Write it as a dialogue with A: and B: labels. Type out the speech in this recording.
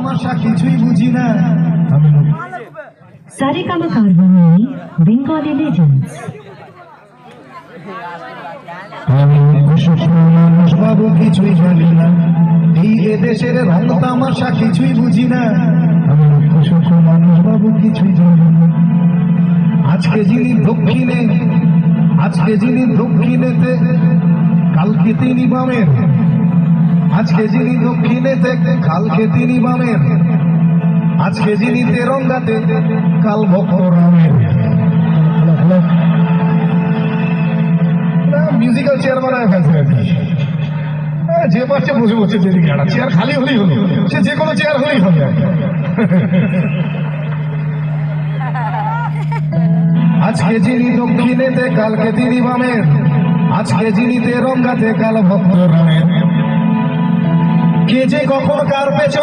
A: তামাশা কিছুই বুঝি না।
B: Saregama Carvaan Bengali legends.
A: আমি মানুষ বাবু কিছুই জানি না, এই এদেশের রং তামাশা কিছুই বুঝি না। আমি মানুষ বাবু কিছুই জানি না। আজকে যিনি দক্ষিণেতে কালকে তিনি বামের, আজকে যিনি দক্ষিণেতে কালকে তিনি বামের, আজকে যিনি তেরঙ্গাতে কাল ভক্ত রামের। মিউজিক্যাল চেয়ার বানায় ফেলছে আর কি। যে পারছে বসে বসে যেদিকে একটা চেয়ার খালি হলেই হলো, সে যে কোনো চেয়ার হলেই হবে। আজকে যিনি দক্ষিণেতে কালকে তিনি বামের, আজকে যিনি তেরঙ্গাতে কাল ভক্ত রামের। কে যে কখন কার পেছন